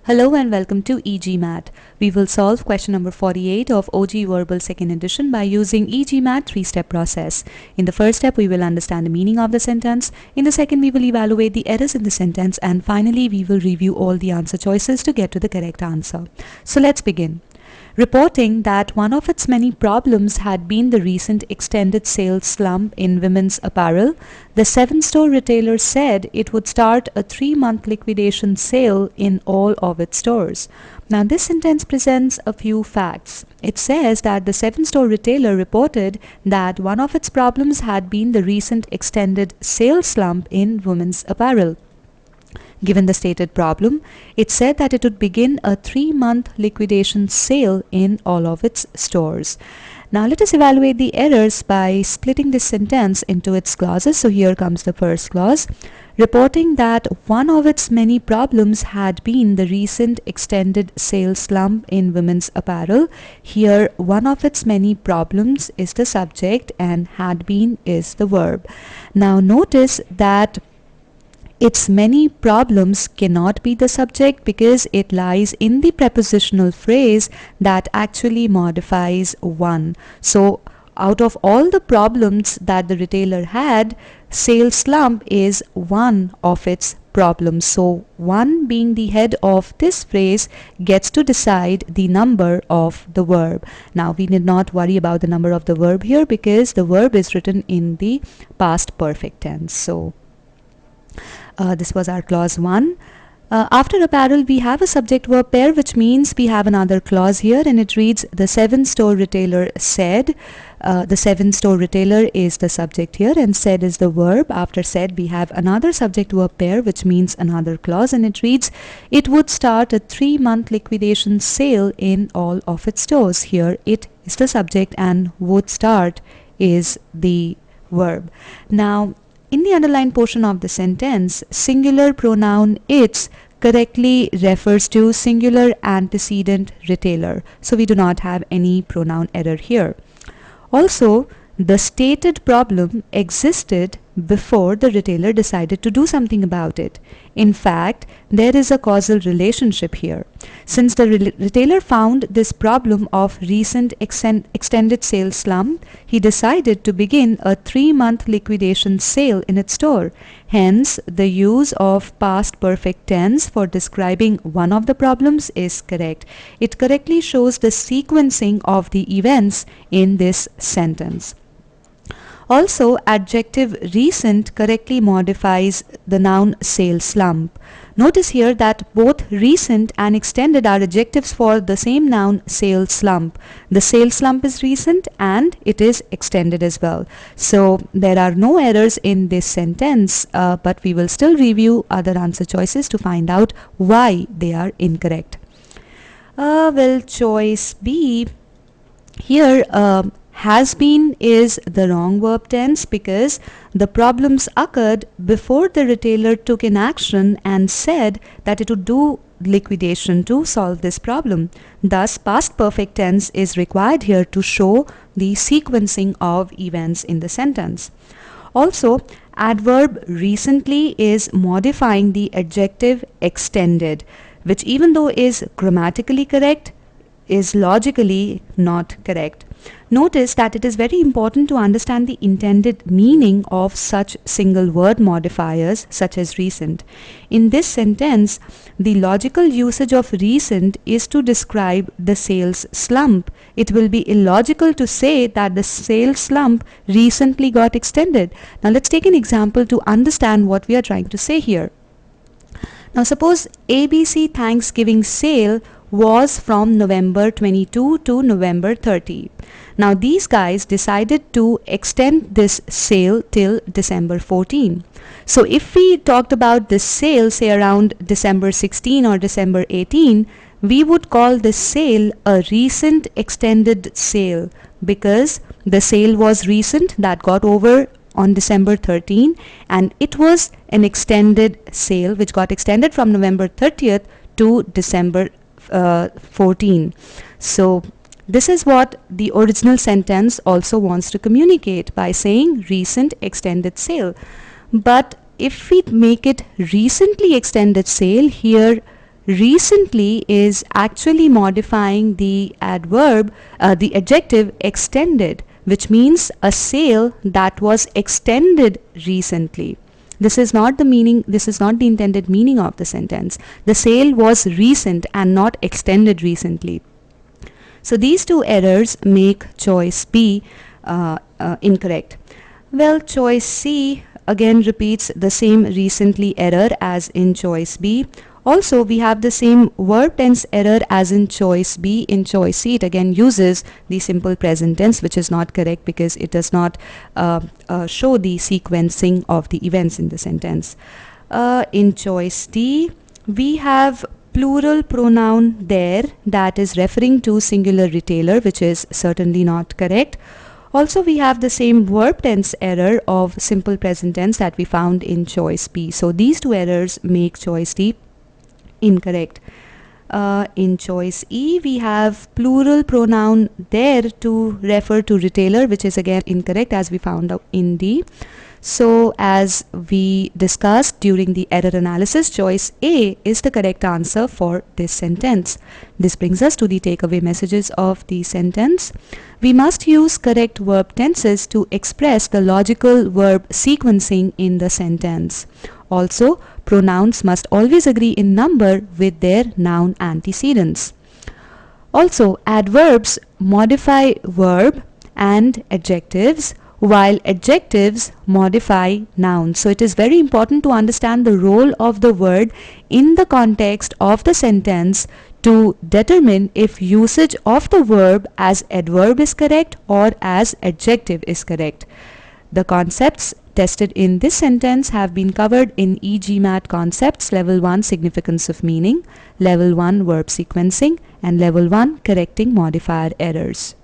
Hello and welcome to e-GMAT. We will solve question number 48 of OG Verbal second edition by using e-GMAT three-step process. In the first step, we will understand the meaning of the sentence. In the second, we will evaluate the errors in the sentence. And finally, we will review all the answer choices to get to the correct answer. So let's begin. Reporting that one of its many problems had been the recent extended sales slump in women's apparel, the seven-store retailer said it would start a 3-month liquidation sale in all of its stores. Now, this sentence presents a few facts. It says that the seven-store retailer reported that one of its problems had been the recent extended sales slump in women's apparel. Given the stated problem, it said that it would begin a 3-month liquidation sale in all of its stores. Now let us evaluate the errors by splitting this sentence into its clauses. So here comes the first clause. Reporting that one of its many problems had been the recent extended sales slump in women's apparel. Here, one of its many problems is the subject and had been is the verb. Now notice that its many problems cannot be the subject because it lies in the prepositional phrase that actually modifies one. So out of all the problems that the retailer had, sales slump is one of its problems. So one being the head of this phrase gets to decide the number of the verb. Now we need not worry about the number of the verb here because the verb is written in the past perfect tense. So this was our clause 1. After apparel, we have a subject-verb pair, which means we have another clause here, and it reads, the seven-store retailer said. The seven-store retailer is the subject here, and said is the verb. After said, we have another subject-verb pair, which means another clause, and it reads, it would start a 3-month liquidation sale in all of its stores. Here, it is the subject, and would start is the verb. Now, in the underlined portion of the sentence, singular pronoun its correctly refers to singular antecedent retailer. So we do not have any pronoun error here. Also, the stated problem existed before the retailer decided to do something about it. In fact, there is a causal relationship here. Since the retailer found this problem of recent extended sales slump, he decided to begin a 3-month liquidation sale in its store. Hence, the use of past perfect tense for describing one of the problems is correct. It correctly shows the sequencing of the events in this sentence. Also, adjective recent correctly modifies the noun sales slump. Notice here that both recent and extended are adjectives for the same noun sales slump. The sales slump is recent and it is extended as well. So there are no errors in this sentence, but we will still review other answer choices to find out why they are incorrect. Well, choice B here, has been is the wrong verb tense because the problems occurred before the retailer took an action and said that it would do liquidation to solve this problem. Thus, past perfect tense is required here to show the sequencing of events in the sentence. Also, adverb recently is modifying the adjective extended, which even though is grammatically correct, is logically not correct. Notice that it is very important to understand the intended meaning of such single word modifiers such as recent. In this sentence, the logical usage of recent is to describe the sales slump. It will be illogical to say that the sales slump recently got extended. Now let's take an example to understand what we are trying to say here. Now suppose ABC Thanksgiving sale was from November 22 to November 30. Now these guys decided to extend this sale till December 14. So if we talked about this sale say around December 16 or December 18, we would call this sale a recent extended sale because the sale was recent, that got over on December 13, and it was an extended sale which got extended from November 30th to December 14. So this is what the original sentence also wants to communicate by saying recent extended sale. But if we make it recently extended sale, here recently is actually modifying the the adjective extended, which means a sale that was extended recently. This is not the meaning, this is not the intended meaning of the sentence. The sale was recent and not extended recently. So these two errors make choice B incorrect. Well, choice C again repeats the same recently error as in choice B. Also, we have the same verb tense error as in choice B. In choice C, it again uses the simple present tense, which is not correct because it does not show the sequencing of the events in the sentence. In choice D, we have plural pronoun there that is referring to singular retailer, which is certainly not correct. Also, we have the same verb tense error of simple present tense that we found in choice B. So these two errors make choice D incorrect. In choice E, we have plural pronoun there to refer to retailer, which is again incorrect as we found out in D. So as we discussed during the error analysis, choice A is the correct answer for this sentence. This brings us to the takeaway messages of the sentence. We must use correct verb tenses to express the logical verb sequencing in the sentence. Also, pronouns must always agree in number with their noun antecedents. Also, adverbs modify verb and adjectives, while adjectives modify nouns. So it is very important to understand the role of the word in the context of the sentence to determine if usage of the verb as adverb is correct or as adjective is correct. The concepts tested in this sentence have been covered in e-GMAT concepts level 1 significance of meaning, level 1 verb sequencing, and level 1 correcting modifier errors.